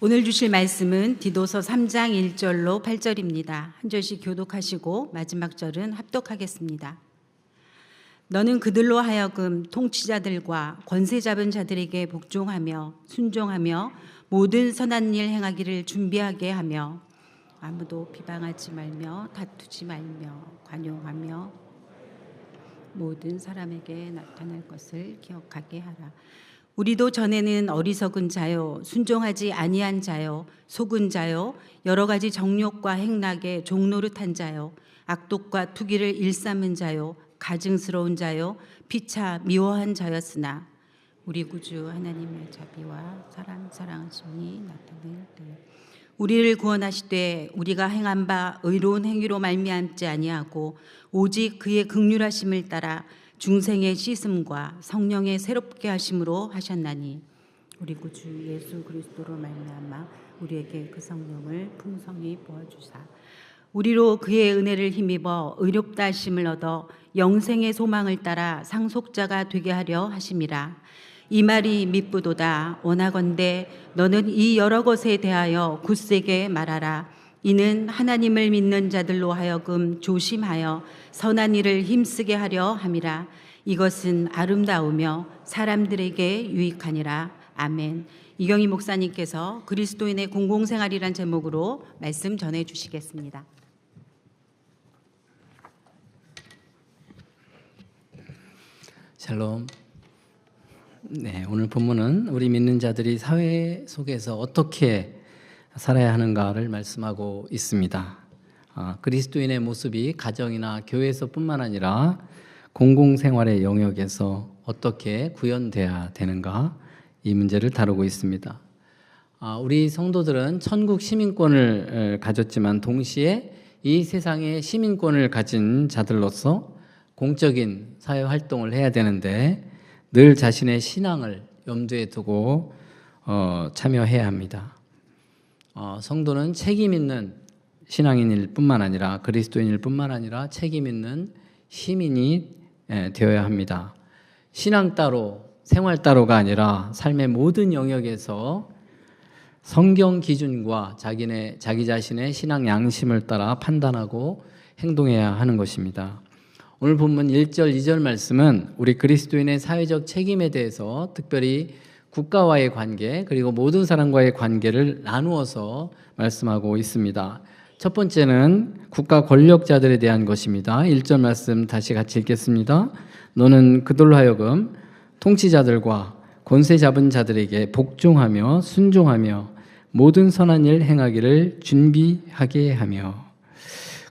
오늘 주실 말씀은 디도서 3장 1절로 8절입니다. 한 절씩 교독하시고 마지막 절은 합독하겠습니다. 너는 그들로 하여금 통치자들과 권세 잡은 자들에게 복종하며 순종하며 모든 선한 일 행하기를 준비하게 하며 아무도 비방하지 말며 다투지 말며 관용하며 모든 사람에게 나타날 것을 기억하게 하라. 우리도 전에는 어리석은 자요, 순종하지 아니한 자요, 속은 자요, 여러 가지 정욕과 행락에 종노릇한 자요, 악독과 투기를 일삼은 자요, 가증스러운 자요, 피차 미워한 자였으나 우리 구주 하나님의 자비와 사랑하심이 나타날 때 우리를 구원하시되 우리가 행한 바 의로운 행위로 말미암지 아니하고 오직 그의 긍휼하심을 따라 중생의 씻음과 성령의 새롭게 하심으로 하셨나니 우리 구주 예수 그리스도로 말미암아 우리에게 그 성령을 풍성히 부어주사 우리로 그의 은혜를 힘입어 의롭다 하심을 얻어 영생의 소망을 따라 상속자가 되게 하려 하심이라. 이 말이 미쁘도다. 원하건대 너는 이 여러 것에 대하여 굳세게 말하라. 이는 하나님을 믿는 자들로 하여금 조심하여 선한 일을 힘쓰게 하려 함이라. 이것은 아름다우며 사람들에게 유익하니라. 아멘. 이경희 목사님께서 그리스도인의 공공생활이란 제목으로 말씀 전해 주시겠습니다. 샬롬. 네, 오늘 본문은 우리 믿는 자들이 사회 속에서 어떻게 살아야 하는가를 말씀하고 있습니다. 그리스도인의 모습이 가정이나 교회에서뿐만 아니라 공공생활의 영역에서 어떻게 구현돼야 되는가, 이 문제를 다루고 있습니다. 우리 성도들은 천국 시민권을 가졌지만 동시에 이 세상의 시민권을 가진 자들로서 공적인 사회 활동을 해야 되는데 늘 자신의 신앙을 염두에 두고 참여해야 합니다. 성도는 책임 있는 신앙인일 뿐만 아니라 그리스도인일 뿐만 아니라 책임 있는 시민이 되어야 합니다. 신앙 따로 생활 따로가 아니라 삶의 모든 영역에서 성경 기준과 자기 자신의 신앙 양심을 따라 판단하고 행동해야 하는 것입니다. 오늘 본문 1절, 2절 말씀은 우리 그리스도인의 사회적 책임에 대해서 특별히 국가와의 관계 그리고 모든 사람과의 관계를 나누어서 말씀하고 있습니다. 첫 번째는 국가 권력자들에 대한 것입니다. 1절 말씀 다시 같이 읽겠습니다. 너는 그들로 하여금 통치자들과 권세 잡은 자들에게 복종하며 순종하며 모든 선한 일 행하기를 준비하게 하며.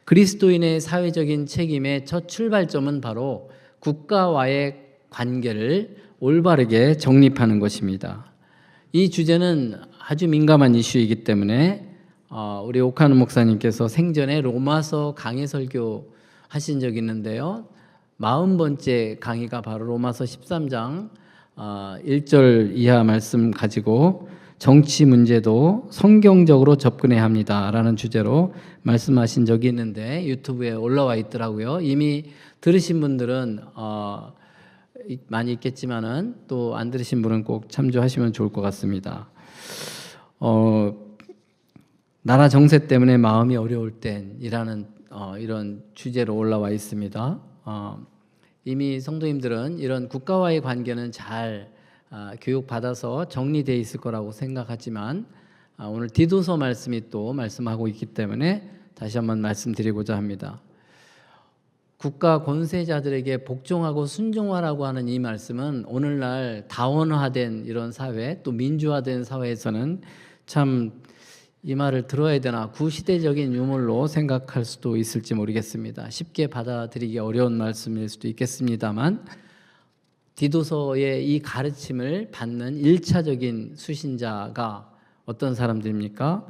그리스도인의 사회적인 책임의 첫 출발점은 바로 국가와의 관계를 올바르게 정립하는 것입니다. 이 주제는 아주 민감한 이슈이기 때문에 우리 오카노 목사님께서 생전에 로마서 강해 설교 하신 적이 있는데요. 40번째 강의가 바로 로마서 13장 1절 이하 말씀 가지고 정치 문제도 성경적으로 접근해야 합니다라는 주제로 말씀하신 적이 있는데 유튜브에 올라와 있더라고요. 이미 들으신 분들은 많이 있겠지만은 또 안 들으신 분은 꼭 참조하시면 좋을 것 같습니다. 나라 정세 때문에 마음이 어려울 땐이라는 이런 주제로 올라와 있습니다. 이미 성도님들은 이런 국가와의 관계는 잘 교육받아서 정리되어 있을 거라고 생각하지만 오늘 디도서 말씀이 또 말씀하고 있기 때문에 다시 한번 말씀드리고자 합니다. 국가 권세자들에게 복종하고 순종하라고 하는 이 말씀은 오늘날 다원화된 이런 사회 또 민주화된 사회에서는 참 이 말을 들어야 되나 구시대적인 유물로 생각할 수도 있을지 모르겠습니다. 쉽게 받아들이기 어려운 말씀일 수도 있겠습니다만 디도서의 이 가르침을 받는 1차적인 수신자가 어떤 사람들입니까?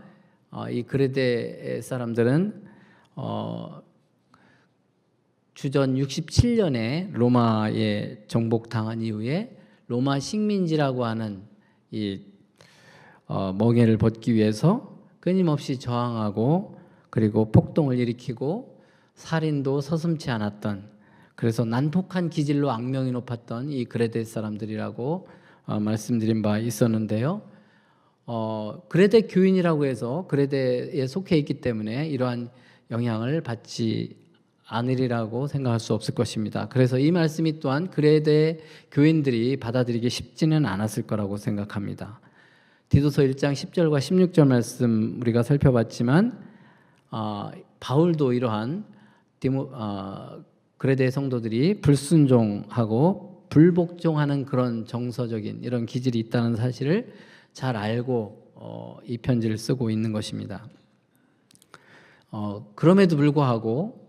이 그레데 사람들은 주전 67년에 로마에 정복당한 이후에 로마 식민지라고 하는 이 멍에를 벗기 위해서 끊임없이 저항하고 그리고 폭동을 일으키고 살인도 서슴지 않았던, 그래서 난폭한 기질로 악명이 높았던 이 그레데 사람들이라고 말씀드린 바 있었는데요. 그레데 교인이라고 해서 그레데에 속해 있기 때문에 이러한 영향을 받지 않으리라고 생각할 수 없을 것입니다. 그래서 이 말씀이 또한 그레데 교인들이 받아들이기 쉽지는 않았을 거라고 생각합니다. 디도서 1장 10절과 16절 말씀 우리가 살펴봤지만 바울도 이러한 그레데 성도들이 불순종하고 불복종하는 그런 정서적인 이런 기질이 있다는 사실을 잘 알고 이 편지를 쓰고 있는 것입니다. 그럼에도 불구하고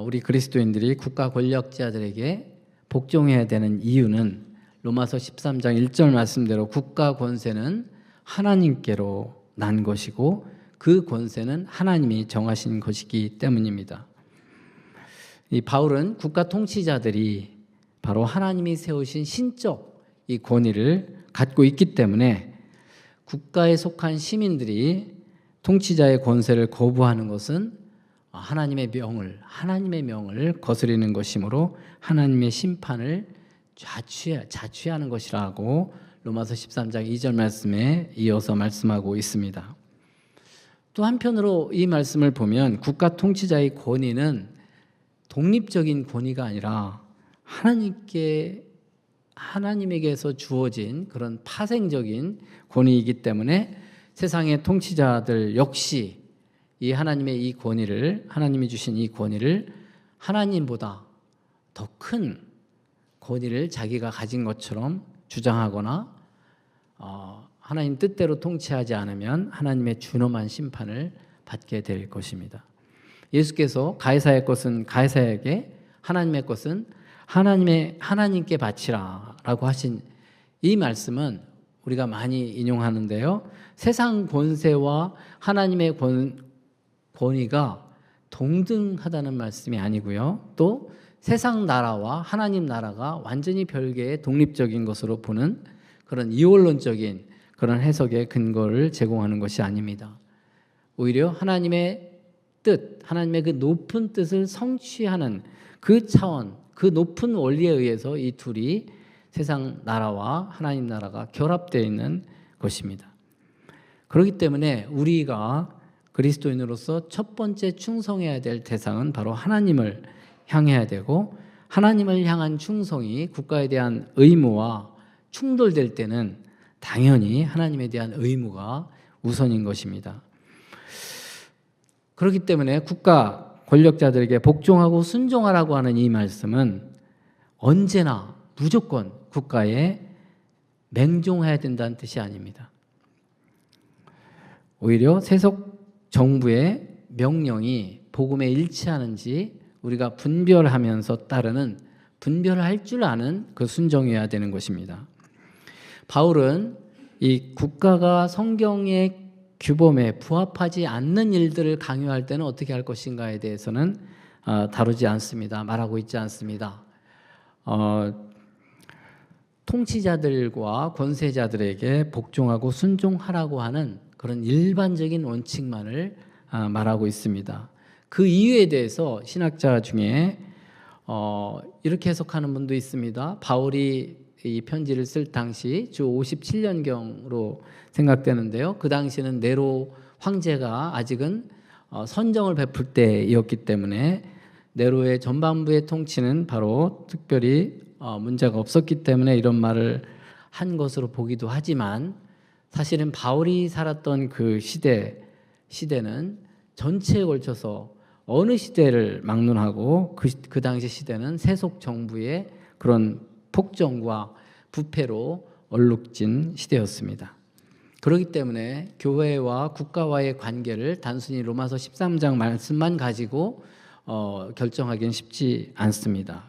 우리 그리스도인들이 국가 권력자들에게 복종해야 되는 이유는 로마서 13장 1절 말씀대로 국가 권세는 하나님께로 난 것이고 그 권세는 하나님이 정하신 것이기 때문입니다. 이 바울은 국가 통치자들이 바로 하나님이 세우신 신적 이 권위를 갖고 있기 때문에 국가에 속한 시민들이 통치자의 권세를 거부하는 것은 하나님의 명을 거스리는 것이므로 하나님의 심판을 자취하는 것이라고 로마서 13장 2절 말씀에 이어서 말씀하고 있습니다. 또 한편으로 이 말씀을 보면 국가 통치자의 권위는 독립적인 권위가 아니라 하나님에게서 주어진 그런 파생적인 권위이기 때문에 세상의 통치자들 역시 이 하나님의 이 권위를, 하나님이 주신 이 권위를 하나님보다 더 큰 권위를 자기가 가진 것처럼 주장하거나 하나님 뜻대로 통치하지 않으면 하나님의 준엄한 심판을 받게 될 것입니다. 예수께서 가이사의 것은 가이사에게, 하나님의 것은 하나님께 바치라라고 하신 이 말씀은 우리가 많이 인용하는데요. 세상 권세와 하나님의 권위가 동등하다는 말씀이 아니고요. 또 세상 나라와 하나님 나라가 완전히 별개의 독립적인 것으로 보는 그런 이원론적인 그런 해석의 근거를 제공하는 것이 아닙니다. 오히려 하나님의 뜻, 하나님의 그 높은 뜻을 성취하는 그 차원, 그 높은 원리에 의해서 이 둘이 세상 나라와 하나님 나라가 결합되어 있는 것입니다. 그렇기 때문에 우리가 그리스도인으로서 첫 번째 충성해야 될 대상은 바로 하나님을 향해야 되고, 하나님을 향한 충성이 국가에 대한 의무와 충돌될 때는 당연히 하나님에 대한 의무가 우선인 것입니다. 그렇기 때문에 국가 권력자들에게 복종하고 순종하라고 하는 이 말씀은 언제나 무조건 국가에 맹종해야 된다는 뜻이 아닙니다. 오히려 세속 정부의 명령이 복음에 일치하는지 우리가 분별하면서 따르는, 분별할 줄 아는 그 순종이어야 되는 것입니다. 바울은 이 국가가 성경의 규범에 부합하지 않는 일들을 강요할 때는 어떻게 할 것인가에 대해서는 다루지 않습니다. 말하고 있지 않습니다. 통치자들과 권세자들에게 복종하고 순종하라고 하는 그런 일반적인 원칙만을 말하고 있습니다. 그 이유에 대해서 신학자 중에 이렇게 해석하는 분도 있습니다. 바울이 이 편지를 쓸 당시 주 57년경으로 생각되는데요. 그 당시는 네로 황제가 아직은 선정을 베풀 때이었기 때문에 네로의 전반부의 통치는 바로 특별히 문제가 없었기 때문에 이런 말을 한 것으로 보기도 하지만, 사실은 바울이 살았던 그 시대는 전체에 걸쳐서 어느 시대를 막론하고 그 당시 시대는 세속 정부의 그런 폭정과 부패로 얼룩진 시대였습니다. 그렇기 때문에 교회와 국가와의 관계를 단순히 로마서 13장 말씀만 가지고 결정하기는 쉽지 않습니다.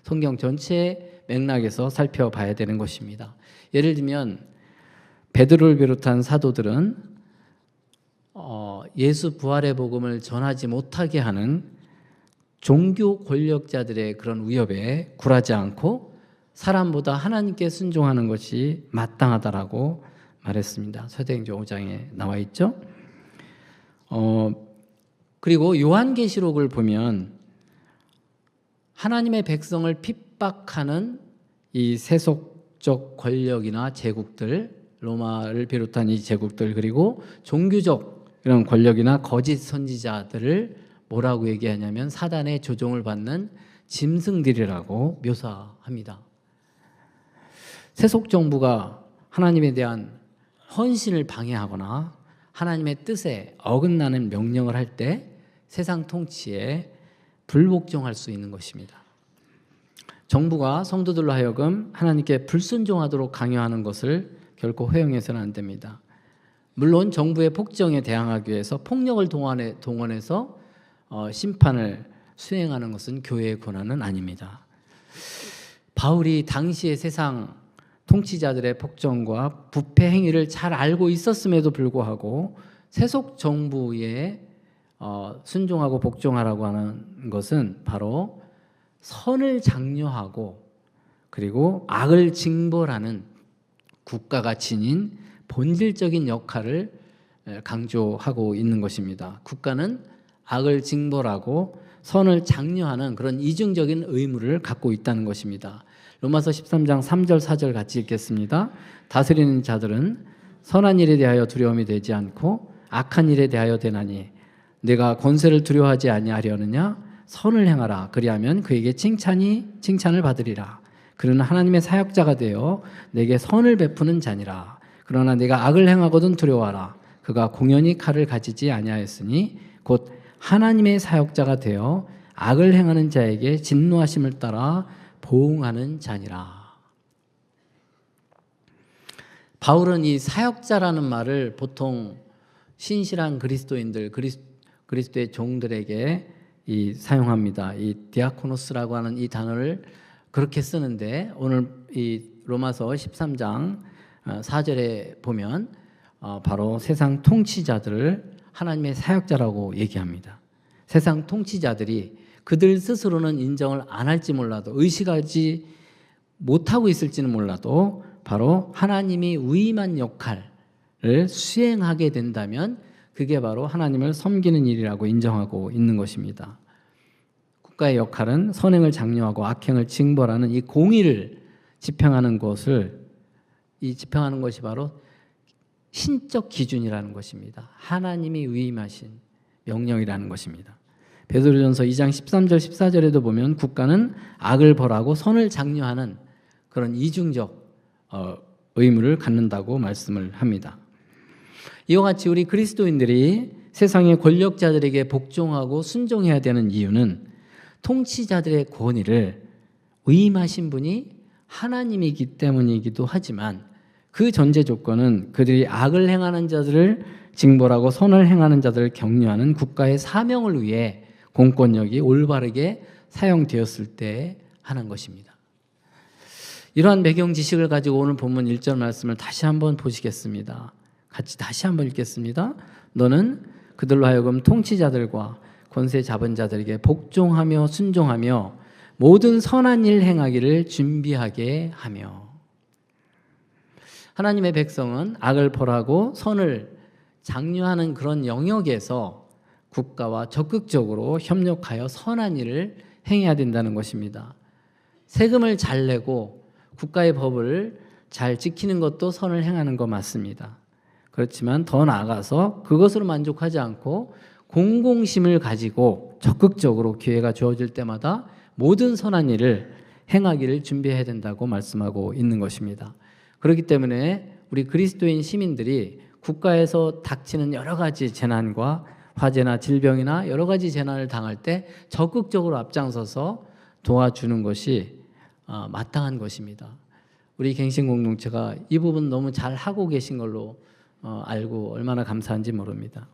성경 전체의 맥락에서 살펴봐야 되는 것입니다. 예를 들면 베드로를 비롯한 사도들은 예수 부활의 복음을 전하지 못하게 하는 종교 권력자들의 그런 위협에 굴하지 않고 사람보다 하나님께 순종하는 것이 마땅하다라고 말했습니다. 사도행전 5장에 나와 있죠. 그리고 요한계시록을 보면 하나님의 백성을 핍박하는 이 세속적 권력이나 제국들, 로마를 비롯한 이 제국들, 그리고 종교적 이런 권력이나 거짓 선지자들을 뭐라고 얘기하냐면 사단의 조종을 받는 짐승들이라고 묘사합니다. 세속 정부가 하나님에 대한 헌신을 방해하거나 하나님의 뜻에 어긋나는 명령을 할 때 세상 통치에 불복종할 수 있는 것입니다. 정부가 성도들로 하여금 하나님께 불순종하도록 강요하는 것을 결코 허용해서는 안 됩니다. 물론 정부의 폭정에 대항하기 위해서 폭력을 동원해서 심판을 수행하는 것은 교회의 권한은 아닙니다. 바울이 당시의 세상 통치자들의 폭정과 부패 행위를 잘 알고 있었음에도 불구하고 세속 정부에 순종하고 복종하라고 하는 것은 바로 선을 장려하고 그리고 악을 징벌하는 국가가 지닌 본질적인 역할을 강조하고 있는 것입니다. 국가는 악을 징벌하고 선을 장려하는 그런 이중적인 의무를 갖고 있다는 것입니다. 로마서 13장 3절 4절 같이 읽겠습니다. 다스리는 자들은 선한 일에 대하여 두려움이 되지 않고 악한 일에 대하여 되나니 내가 권세를 두려워하지 아니하려느냐? 선을 행하라. 그리하면 그에게 칭찬을 받으리라. 그는 하나님의 사역자가 되어 내게 선을 베푸는 자니라. 그러나 내가 악을 행하거든 두려워하라. 그가 공연히 칼을 가지지 아니하였으니 곧 하나님의 사역자가 되어 악을 행하는 자에게 진노하심을 따라 보응하는 자니라. 바울은 이 사역자라는 말을 보통 신실한 그리스도인들, 그리스도의 종들에게 사용합니다. 이 디아코노스라고 하는 이 단어를 그렇게 쓰는데 오늘 이 로마서 13장 4절에 보면 바로 세상 통치자들을 하나님의 사역자라고 얘기합니다. 세상 통치자들이 그들 스스로는 인정을 안 할지 몰라도 의식하지 못하고 있을지는 몰라도 바로 하나님이 위임한 역할을 수행하게 된다면 그게 바로 하나님을 섬기는 일이라고 인정하고 있는 것입니다. 국가의 역할은 선행을 장려하고 악행을 징벌하는 이 공의를 집행하는 집행하는 것이 바로 신적 기준이라는 것입니다. 하나님이 위임하신 명령이라는 것입니다. 베드로전서 2장 13절 14절에도 보면 국가는 악을 벌하고 선을 장려하는 그런 이중적 의무를 갖는다고 말씀을 합니다. 이와 같이 우리 그리스도인들이 세상의 권력자들에게 복종하고 순종해야 되는 이유는 통치자들의 권위를 위임하신 분이 하나님이기 때문이기도 하지만 그 전제 조건은 그들이 악을 행하는 자들을 징벌하고 선을 행하는 자들을 격려하는 국가의 사명을 위해 공권력이 올바르게 사용되었을 때 하는 것입니다. 이러한 배경 지식을 가지고 오늘 본문 1절 말씀을 다시 한번 보시겠습니다. 같이 다시 한번 읽겠습니다. 너는 그들로 하여금 통치자들과 권세 잡은 자들에게 복종하며 순종하며 모든 선한 일 행하기를 준비하게 하며. 하나님의 백성은 악을 벌하고 선을 장려하는 그런 영역에서 국가와 적극적으로 협력하여 선한 일을 행해야 된다는 것입니다. 세금을 잘 내고 국가의 법을 잘 지키는 것도 선을 행하는 거 맞습니다. 그렇지만 더 나아가서 그것으로 만족하지 않고 공공심을 가지고 적극적으로 기회가 주어질 때마다 모든 선한 일을 행하기를 준비해야 된다고 말씀하고 있는 것입니다. 그렇기 때문에 우리 그리스도인 시민들이 국가에서 닥치는 여러 가지 재난과 화재나 질병이나 여러 가지 재난을 당할 때 적극적으로 앞장서서 도와주는 것이 마땅한 것입니다. 우리 갱신 공동체가 이 부분 너무 잘 하고 계신 걸로 알고 얼마나 감사한지 모릅니다.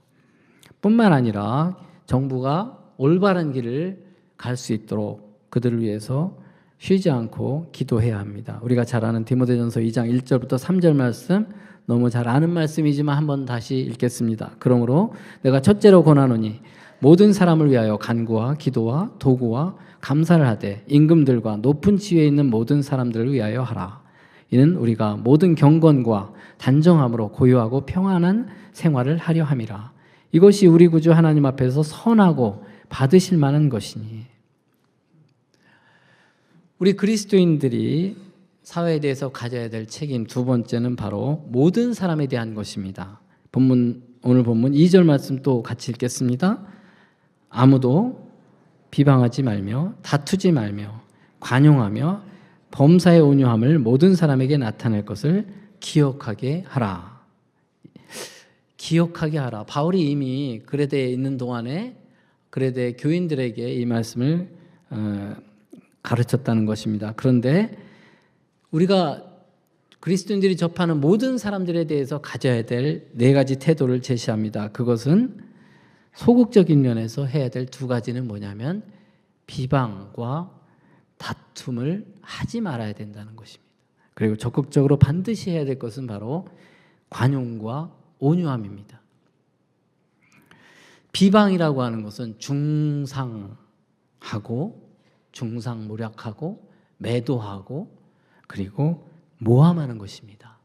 뿐만 아니라 정부가 올바른 길을 갈 수 있도록 그들을 위해서 쉬지 않고 기도해야 합니다. 우리가 잘 아는 디모데전서 2장 1절부터 3절 말씀, 너무 잘 아는 말씀이지만 한번 다시 읽겠습니다. 그러므로 내가 첫째로 권하노니 모든 사람을 위하여 간구와 기도와 도구와 감사를 하되 임금들과 높은 지위에 있는 모든 사람들을 위하여 하라. 이는 우리가 모든 경건과 단정함으로 고요하고 평안한 생활을 하려 함이라. 이것이 우리 구주 하나님 앞에서 선하고 받으실 만한 것이니. 우리 그리스도인들이 사회에 대해서 가져야 될 책임 두 번째는 바로 모든 사람에 대한 것입니다. 오늘 본문 2절 말씀 또 같이 읽겠습니다. 아무도 비방하지 말며 다투지 말며 관용하며 범사의 온유함을 모든 사람에게 나타낼 것을 기억하게 하라. 기억하게 하라. 바울이 이미 그레데에 있는 동안에 그레데 교인들에게 이 말씀을 가르쳤다는 것입니다. 그런데 우리가 그리스도인들이 접하는 모든 사람들에 대해서 가져야 될 네 가지 태도를 제시합니다. 그것은 소극적인 면에서 해야 될 두 가지는 뭐냐면 비방과 다툼을 하지 말아야 된다는 것입니다. 그리고 적극적으로 반드시 해야 될 것은 바로 관용과 온유함입니다. 비방이라고 하는 것은 중상하고 중상모략하고 매도하고 그리고 모함하는 것입니다.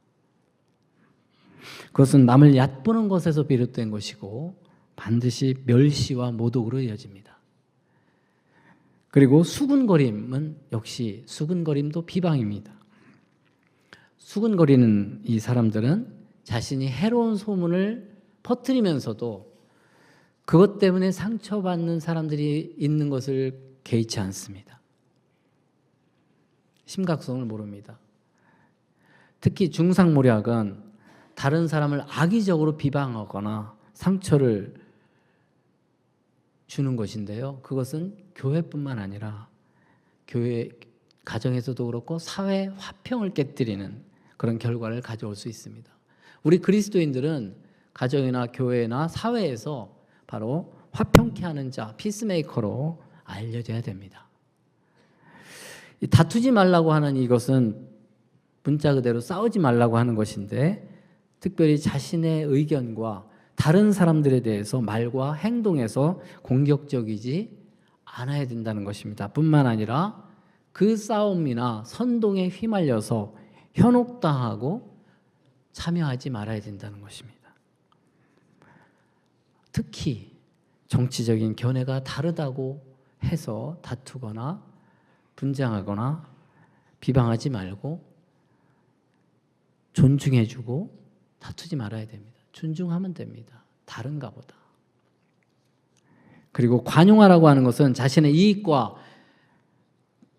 그것은 남을 얕보는 것에서 비롯된 것이고 반드시 멸시와 모독으로 이어집니다. 그리고 수군거림은 역시 수군거림도 비방입니다. 수군거리는 이 사람들은 자신이 해로운 소문을 퍼뜨리면서도 그것 때문에 상처받는 사람들이 있는 것을 개의치 않습니다. 심각성을 모릅니다. 특히 중상모략은 다른 사람을 악의적으로 비방하거나 상처를 주는 것인데요. 그것은 교회뿐만 아니라 교회 가정에서도 그렇고 사회 화평을 깨뜨리는 그런 결과를 가져올 수 있습니다. 우리 그리스도인들은 가정이나 교회나 사회에서 바로 화평케 하는 자, 피스메이커로 알려져야 됩니다. 다투지 말라고 하는 이것은 문자 그대로 싸우지 말라고 하는 것인데 특별히 자신의 의견과 다른 사람들에 대해서 말과 행동에서 공격적이지 않아야 된다는 것입니다. 뿐만 아니라 그 싸움이나 선동에 휘말려서 현혹당하고 참여하지 말아야 된다는 것입니다. 특히 정치적인 견해가 다르다고 해서 다투거나 분쟁하거나 비방하지 말고 존중해주고 다투지 말아야 됩니다. 존중하면 됩니다. 다른가 보다. 그리고 관용하라고 하는 것은 자신의 이익과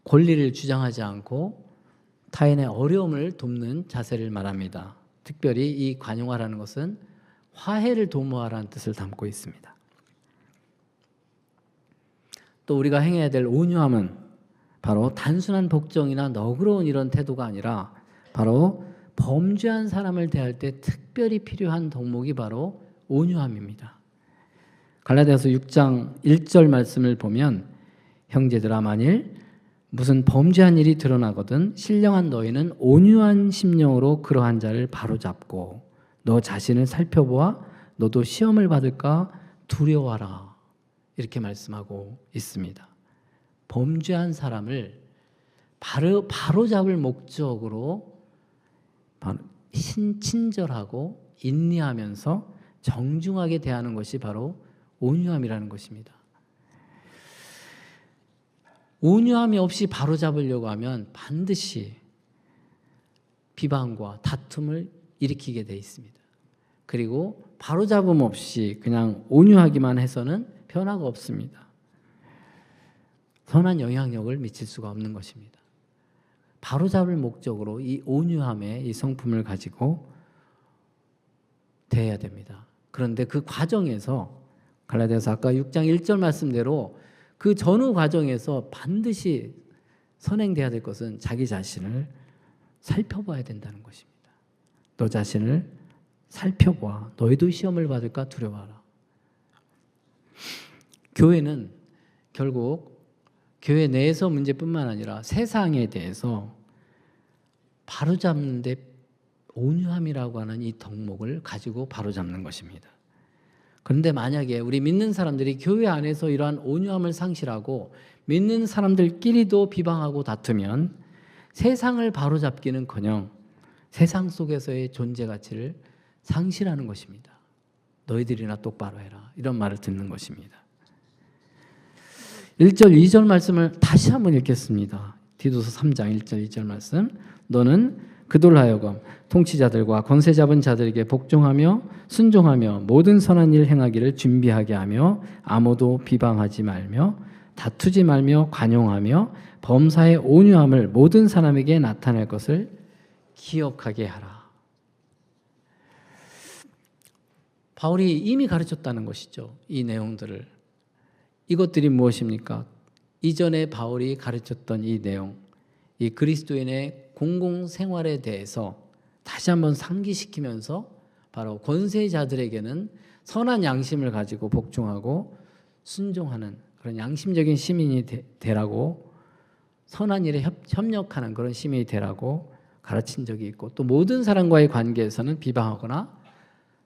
권리를 주장하지 않고 타인의 어려움을 돕는 자세를 말합니다. 특별히 이 관용하라는 것은 화해를 도모하라는 뜻을 담고 있습니다. 또 우리가 행해야 될 온유함은 바로 단순한 복종이나 너그러운 이런 태도가 아니라 바로 범죄한 사람을 대할 때 특별히 필요한 덕목이 바로 온유함입니다. 갈라디아서 6장 1절 말씀을 보면 형제들아 만일 무슨 범죄한 일이 드러나거든 신령한 너희는 온유한 심령으로 그러한 자를 바로잡고 너 자신을 살펴보아 너도 시험을 받을까 두려워하라 이렇게 말씀하고 있습니다. 범죄한 사람을 바로잡을 목적으로 친절하고 인내하면서 정중하게 대하는 것이 바로 온유함이라는 것입니다. 온유함이 없이 바로잡으려고 하면 반드시 비방과 다툼을 일으키게 돼 있습니다. 그리고 바로잡음 없이 그냥 온유하기만 해서는 변화가 없습니다. 선한 영향력을 미칠 수가 없는 것입니다. 바로잡을 목적으로 이 온유함의 이 성품을 가지고 대해야 됩니다. 그런데 그 과정에서 갈라디아서 아까 6장 1절 말씀대로 그 전후 과정에서 반드시 선행돼야 될 것은 자기 자신을 살펴봐야 된다는 것입니다. 너 자신을 살펴봐. 너희도 시험을 받을까 두려워하라. 교회는 결국 교회 내에서 문제뿐만 아니라 세상에 대해서 바로잡는 데 온유함이라고 하는 이 덕목을 가지고 바로잡는 것입니다. 그런데 만약에 우리 믿는 사람들이 교회 안에서 이러한 온유함을 상실하고 믿는 사람들끼리도 비방하고 다투면 세상을 바로잡기는커녕 세상 속에서의 존재 가치를 상실하는 것입니다. 너희들이나 똑바로 해라. 이런 말을 듣는 것입니다. 1절, 2절 말씀을 다시 한번 읽겠습니다. 디도서 3장 1절, 2절 말씀. 너는 그들로 하여금 통치자들과 권세 잡은 자들에게 복종하며 순종하며 모든 선한 일 행하기를 준비하게 하며 아무도 비방하지 말며 다투지 말며 관용하며 범사의 온유함을 모든 사람에게 나타낼 것을 기억하게 하라. 바울이 이미 가르쳤다는 것이죠. 이 내용들을. 이것들이 무엇입니까? 이전에 바울이 가르쳤던 이 내용, 이 그리스도인의 공공생활에 대해서 다시 한번 상기시키면서 바로 권세자들에게는 선한 양심을 가지고 복종하고 순종하는 그런 양심적인 시민이 되라고, 선한 일에 협력하는 그런 시민이 되라고 가르친 적이 있고, 또 모든 사람과의 관계에서는 비방하거나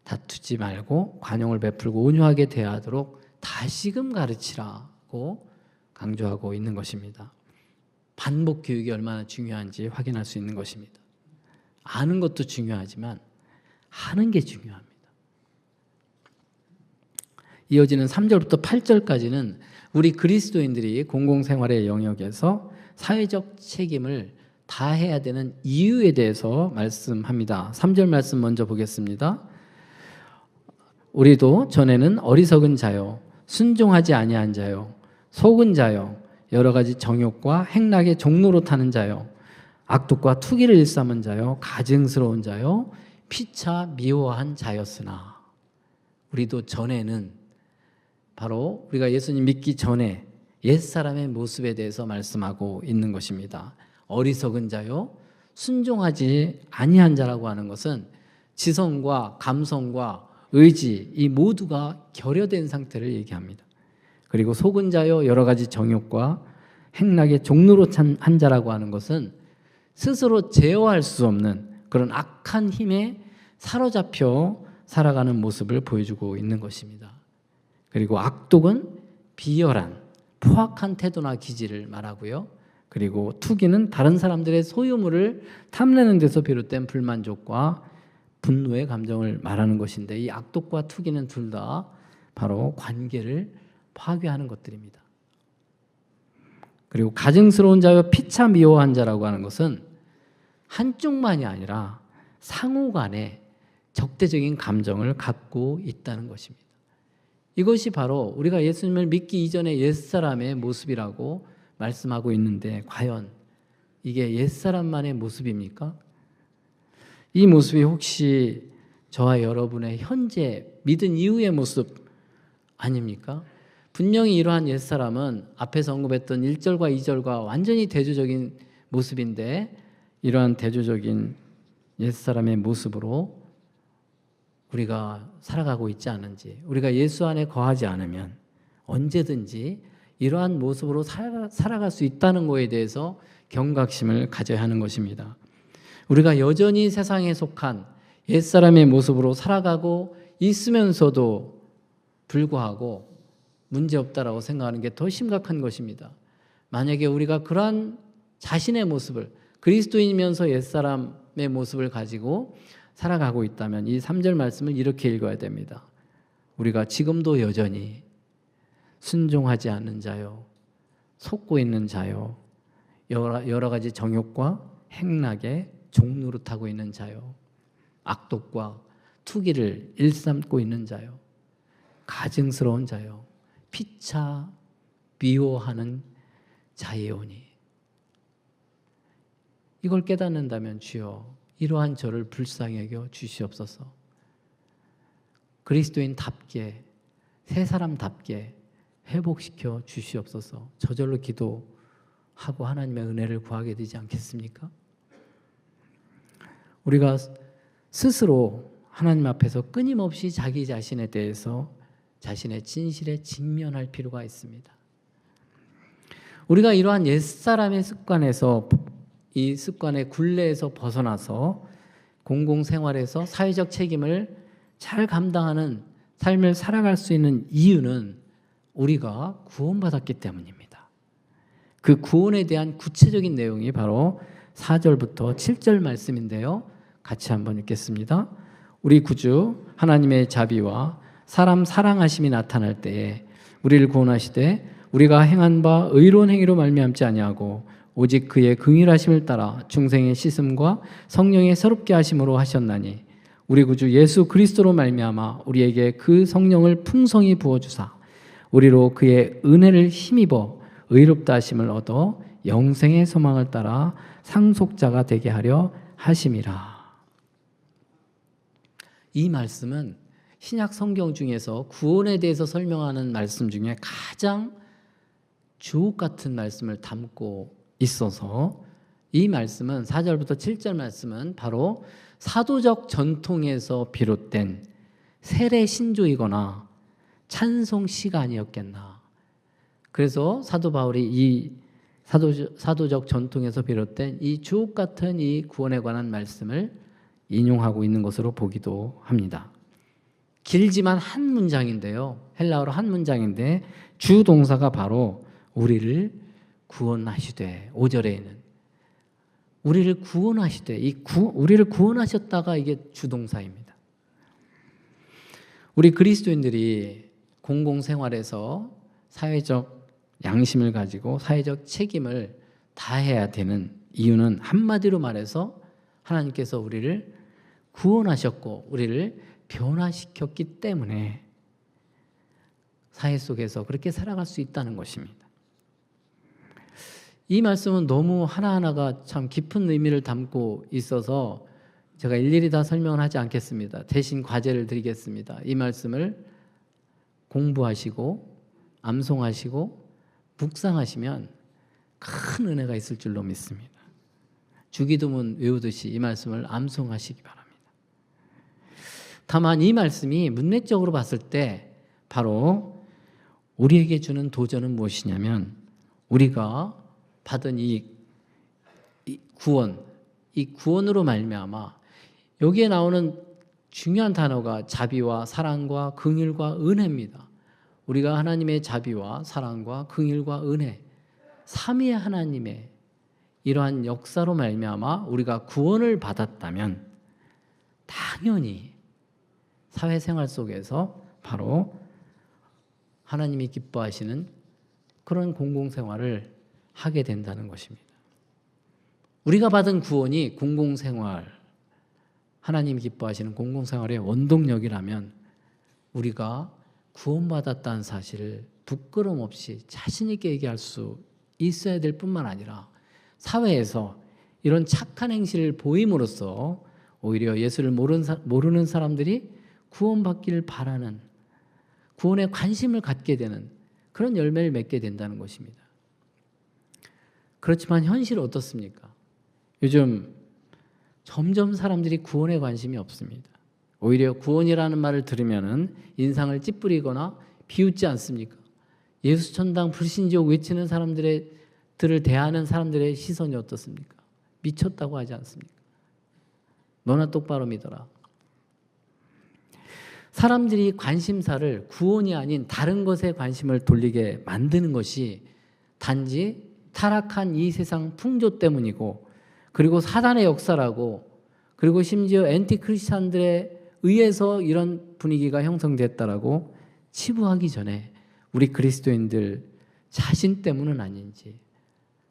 다투지 말고 관용을 베풀고 온유하게 대하도록 다시금 가르치라고 강조하고 있는 것입니다. 반복 교육이 얼마나 중요한지 확인할 수 있는 것입니다. 아는 것도 중요하지만 하는 게 중요합니다. 이어지는 3절부터 8절까지는 우리 그리스도인들이 공공생활의 영역에서 사회적 책임을 다해야 되는 이유에 대해서 말씀합니다. 3절 말씀 먼저 보겠습니다. 우리도 전에는 어리석은 자요, 순종하지 아니한 자요, 속은 자요, 여러 가지 정욕과 행락의 종로로 타는 자요, 악독과 투기를 일삼은 자요, 가증스러운 자요, 피차 미워한 자였으나, 우리도 전에는, 바로 우리가 예수님 믿기 전에 옛사람의 모습에 대해서 말씀하고 있는 것입니다. 어리석은 자요, 순종하지 아니한 자라고 하는 것은 지성과 감성과 의지, 이 모두가 결여된 상태를 얘기합니다. 그리고 속은 자요, 여러 가지 정욕과 행락의 종로로 한 자라고 하는 것은 스스로 제어할 수 없는 그런 악한 힘에 사로잡혀 살아가는 모습을 보여주고 있는 것입니다. 그리고 악독은 비열한, 포악한 태도나 기질을 말하고요. 그리고 투기는 다른 사람들의 소유물을 탐내는 데서 비롯된 불만족과 분노의 감정을 말하는 것인데, 이 악독과 투기는 둘 다 바로 관계를 파괴하는 것들입니다. 그리고 가증스러운 자요, 피차 미워한 자라고 하는 것은 한쪽만이 아니라 상호 간에 적대적인 감정을 갖고 있다는 것입니다. 이것이 바로 우리가 예수님을 믿기 이전의 옛사람의 모습이라고 말씀하고 있는데, 과연 이게 옛사람만의 모습입니까? 이 모습이 혹시 저와 여러분의 현재 믿은 이후의 모습 아닙니까? 분명히 이러한 옛사람은 앞에서 언급했던 1절과 2절과 완전히 대조적인 모습인데, 이러한 대조적인 옛사람의 모습으로 우리가 살아가고 있지 않은지, 우리가 예수 안에 거하지 않으면 언제든지 이러한 모습으로 살아갈 수 있다는 것에 대해서 경각심을 가져야 하는 것입니다. 우리가 여전히 세상에 속한 옛사람의 모습으로 살아가고 있으면서도 불구하고 문제없다라고 생각하는 게 더 심각한 것입니다. 만약에 우리가 그러한 자신의 모습을, 그리스도인이면서 옛사람의 모습을 가지고 살아가고 있다면 이 3절 말씀을 이렇게 읽어야 됩니다. 우리가 지금도 여전히 순종하지 않는 자요, 속고 있는 자요, 여러 가지 정욕과 행락에 종노릇하고 있는 자요, 악독과 투기를 일삼고 있는 자요, 가증스러운 자요, 피차 미워하는 자이오니. 이걸 깨닫는다면 주여, 이러한 저를 불쌍히 여겨 주시옵소서. 그리스도인답게, 새 사람답게 회복시켜 주시옵소서. 저절로 기도하고 하나님의 은혜를 구하게 되지 않겠습니까? 우리가 스스로 하나님 앞에서 끊임없이 자기 자신에 대해서 자신의 진실에 직면할 필요가 있습니다. 우리가 이러한 옛사람의 습관에서, 이 습관의 굴레에서 벗어나서 공공생활에서 사회적 책임을 잘 감당하는 삶을 살아갈 수 있는 이유는 우리가 구원받았기 때문입니다. 그 구원에 대한 구체적인 내용이 바로 4절부터 7절 말씀인데요. 같이 한번 읽겠습니다. 우리 구주 하나님의 자비와 사람 사랑하심이 나타날 때에 우리를 구원하시되 우리가 행한 바 의로운 행위로 말미암지 아니하고 오직 그의 긍휼하심을 따라 중생의 씻음과 성령의 새롭게 하심으로 하셨나니 우리 구주 예수 그리스도로 말미암아 우리에게 그 성령을 풍성히 부어 주사 우리로 그의 은혜를 힘입어 의롭다 하심을 얻어 영생의 소망을 따라 상속자가 되게 하려 하심이라. 이 말씀은 신약 성경 중에서 구원에 대해서 설명하는 말씀 중에 가장 주옥 같은 말씀을 담고 있어서 이 말씀은 4절부터 7절 말씀은 바로 사도적 전통에서 비롯된 세례 신조이거나 찬송 시가 아니었겠나. 그래서 사도 바울이 이 사도적 전통에서 비롯된 이 주옥 같은 이 구원에 관한 말씀을 인용하고 있는 것으로 보기도 합니다. 길지만 한 문장인데요. 헬라어로 한 문장인데 주 동사가 바로 우리를 구원하시되 5절에는 우리를 구원하시되 우리를 구원하셨다가 이게 주동사입니다. 우리 그리스도인들이 공공생활에서 사회적 양심을 가지고 사회적 책임을 다해야 되는 이유는 한마디로 말해서 하나님께서 우리를 구원하셨고 우리를 변화시켰기 때문에 사회 속에서 그렇게 살아갈 수 있다는 것입니다. 이 말씀은 너무 하나하나가 참 깊은 의미를 담고 있어서 제가 일일이 다 설명을 하지 않겠습니다. 대신 과제를 드리겠습니다. 이 말씀을 공부하시고 암송하시고 묵상하시면 큰 은혜가 있을 줄로 믿습니다. 주기도문 외우듯이 이 말씀을 암송하시기 바랍니다. 다만 이 말씀이 문맥적으로 봤을 때 바로 우리에게 주는 도전은 무엇이냐면 우리가 받은 이 구원으로 말미암아 여기에 나오는 중요한 단어가 자비와 사랑과 긍휼과 은혜입니다. 우리가 하나님의 자비와 사랑과 긍휼과 은혜, 삼위의 하나님의 이러한 역사로 말미암아 우리가 구원을 받았다면 당연히 사회생활 속에서 바로 하나님이 기뻐하시는 그런 공공생활을 하게 된다는 것입니다. 우리가 받은 구원이 공공생활, 하나님이 기뻐하시는 공공생활의 원동력이라면 우리가 구원받았다는 사실을 부끄럼 없이 자신 있게 얘기할 수 있어야 될 뿐만 아니라 사회에서 이런 착한 행실을 보임으로써 오히려 예수를 모르는 사람들이 구원받기를 바라는 구원에 관심을 갖게 되는 그런 열매를 맺게 된다는 것입니다. 그렇지만 현실은 어떻습니까? 요즘 점점 사람들이 구원에 관심이 없습니다. 오히려 구원이라는 말을 들으면 인상을 찌푸리거나 비웃지 않습니까? 예수 천당 불신지옥 외치는 사람들을 대하는 사람들의 시선이 어떻습니까? 미쳤다고 하지 않습니까? 너나 똑바로 믿어라. 사람들이 관심사를 구원이 아닌 다른 것에 관심을 돌리게 만드는 것이 단지 타락한 이 세상 풍조 때문이고 그리고 사단의 역사라고 그리고 심지어 앤티 크리스찬들에 의해서 이런 분위기가 형성됐다라고 치부하기 전에 우리 그리스도인들 자신 때문은 아닌지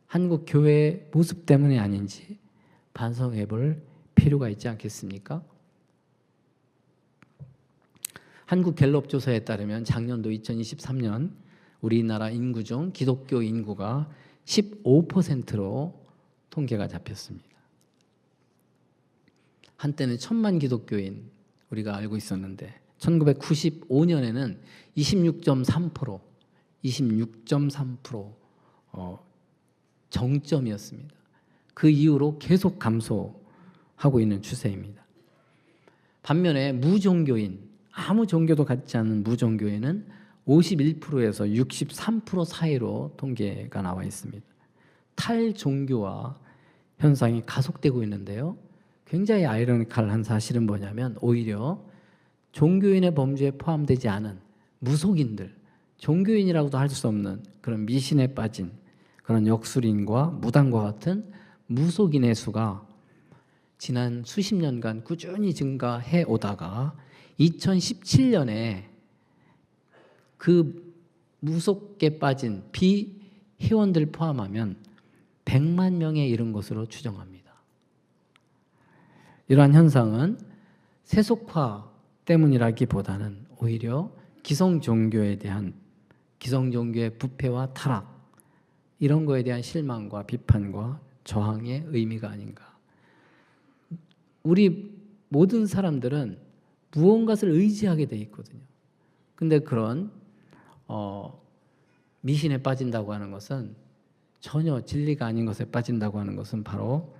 한국 교회의 모습 때문이 아닌지 반성해 볼 필요가 있지 않겠습니까? 한국 갤럽 조사에 따르면 작년도 2023년 우리나라 인구 중 기독교 인구가 15%로 통계가 잡혔습니다. 한때는 1,000만 기독교인 우리가 알고 있었는데 1995년에는 26.3% 정점이었습니다. 그 이후로 계속 감소하고 있는 추세입니다. 반면에 무종교인, 아무 종교도 갖지 않는 무종교인은 51%에서 63% 사이로 통계가 나와 있습니다. 탈종교화 현상이 가속되고 있는데요. 굉장히 아이러니컬한 사실은 뭐냐면 오히려 종교인의 범주에 포함되지 않은 무속인들, 종교인이라고도 할 수 없는 그런 미신에 빠진 그런 역술인과 무당과 같은 무속인의 수가 지난 수십 년간 꾸준히 증가해 오다가 2017년에 그 무속에 빠진 비회원들 포함하면 100만 명에 이른 것으로 추정합니다. 이러한 현상은 세속화 때문이라기보다는 오히려 기성 종교의 부패와 타락, 이런 거에 대한 실망과 비판과 저항의 의미가 아닌가. 우리 모든 사람들은 무언가를 의지하게 돼 있거든요. 근데 그런 미신에 빠진다고 하는 것은, 전혀 진리가 아닌 것에 빠진다고 하는 것은 바로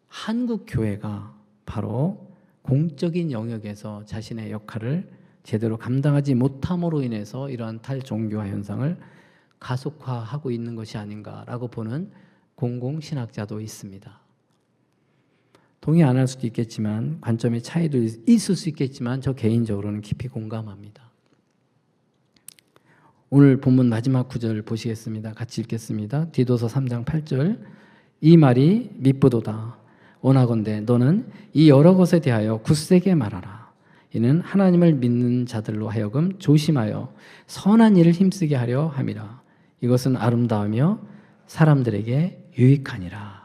한국 교회가 바로 공적인 영역에서 자신의 역할을 제대로 감당하지 못함으로 인해서 이러한 탈종교화 현상을 가속화하고 있는 것이 아닌가라고 보는 공공신학자도 있습니다. 동의 안 할 수도 있겠지만, 관점의 차이도 있을 수 있겠지만, 저 개인적으로는 깊이 공감합니다. 오늘 본문 마지막 구절 보시겠습니다. 같이 읽겠습니다. 디도서 3장 8절. 이 말이 미쁘도다. 원하건대 너는 이 여러 것에 대하여 굳세게 말하라. 이는 하나님을 믿는 자들로 하여금 조심하여 선한 일을 힘쓰게 하려 함이라. 이것은 아름다우며 사람들에게 유익하니라.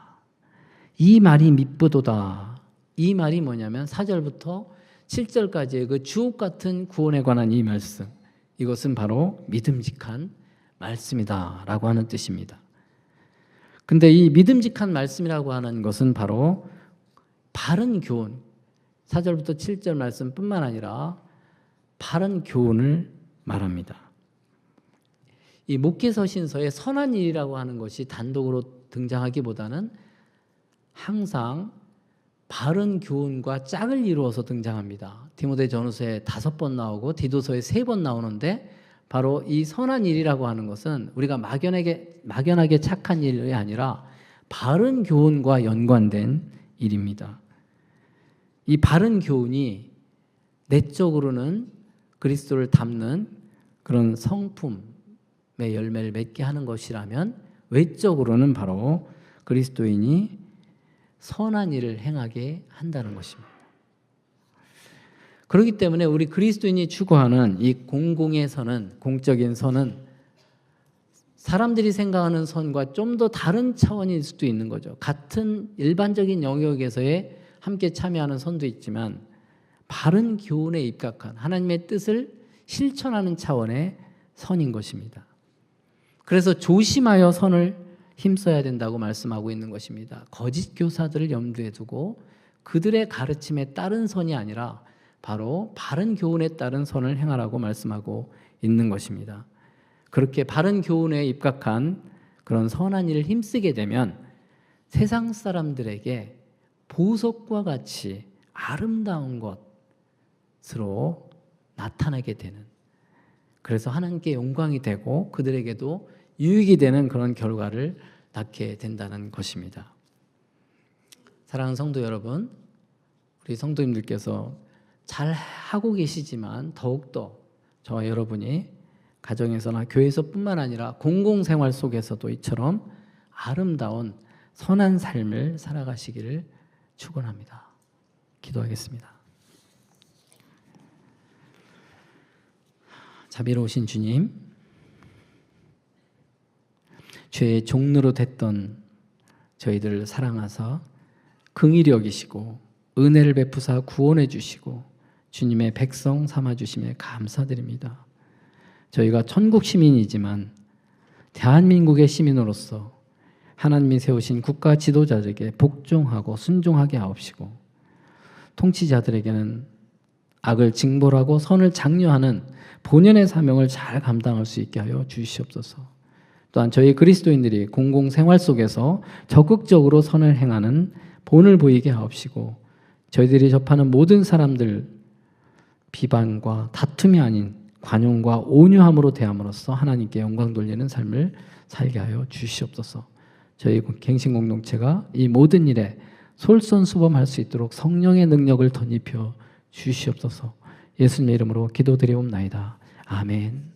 이 말이 미쁘도다. 이 말이 뭐냐면 4절부터 7절까지의 그 주옥 같은 구원에 관한 이 말씀, 이것은 바로 믿음직한 말씀이다라고 하는 뜻입니다. 근데 이 믿음직한 말씀이라고 하는 것은 바로 바른 교훈, 4절부터 7절 말씀뿐만 아니라 바른 교훈을 말합니다. 이 목회서신서에 선한 일이라고 하는 것이 단독으로 등장하기보다는 항상 바른 교훈과 짝을 이루어서 등장합니다. 디모데전후서에 5번 나오고 디도서에 3번 나오는데, 바로 이 선한 일이라고 하는 것은 우리가 막연하게 착한 일이 아니라 바른 교훈과 연관된 일입니다. 이 바른 교훈이 내적으로는 그리스도를 담는 그런 성품의 열매를 맺게 하는 것이라면, 외적으로는 바로 그리스도인이 선한 일을 행하게 한다는 것입니다. 그렇기 때문에 우리 그리스도인이 추구하는 이 공공의 선은, 공적인 선은 사람들이 생각하는 선과 좀 더 다른 차원일 수도 있는 거죠. 같은 일반적인 영역에서의 함께 참여하는 선도 있지만, 바른 교훈에 입각한 하나님의 뜻을 실천하는 차원의 선인 것입니다. 그래서 조심하여 선을 힘써야 된다고 말씀하고 있는 것입니다. 거짓 교사들을 염두에 두고 그들의 가르침에 따른 선이 아니라 바로 바른 교훈에 따른 선을 행하라고 말씀하고 있는 것입니다. 그렇게 바른 교훈에 입각한 그런 선한 일을 힘쓰게 되면 세상 사람들에게 보석과 같이 아름다운 것으로 나타나게 되는, 그래서 하나님께 영광이 되고 그들에게도 유익이 되는 그런 결과를 낳게 된다는 것입니다. 사랑하는 성도 여러분, 우리 성도님들께서 잘 하고 계시지만 더욱더 저와 여러분이 가정에서나 교회에서뿐만 아니라 공공생활 속에서도 이처럼 아름다운 선한 삶을 살아가시기를 축원합니다. 기도하겠습니다. 자비로우신 주님, 죄의 종로로 됐던 저희들을 사랑하사 긍휼히 여기시고 은혜를 베푸사 구원해 주시고 주님의 백성 삼아주심에 감사드립니다. 저희가 천국 시민이지만 대한민국의 시민으로서 하나님이 세우신 국가 지도자들에게 복종하고 순종하게 하옵시고, 통치자들에게는 악을 징벌하고 선을 장려하는 본연의 사명을 잘 감당할 수 있게 하여 주시옵소서. 또한 저희 그리스도인들이 공공생활 속에서 적극적으로 선을 행하는 본을 보이게 하옵시고, 저희들이 접하는 모든 사람들 비방과 다툼이 아닌 관용과 온유함으로 대함으로써 하나님께 영광 돌리는 삶을 살게 하여 주시옵소서. 저희 갱신공동체가 이 모든 일에 솔선수범할 수 있도록 성령의 능력을 덧입혀 주시옵소서. 예수님의 이름으로 기도드리옵나이다. 아멘.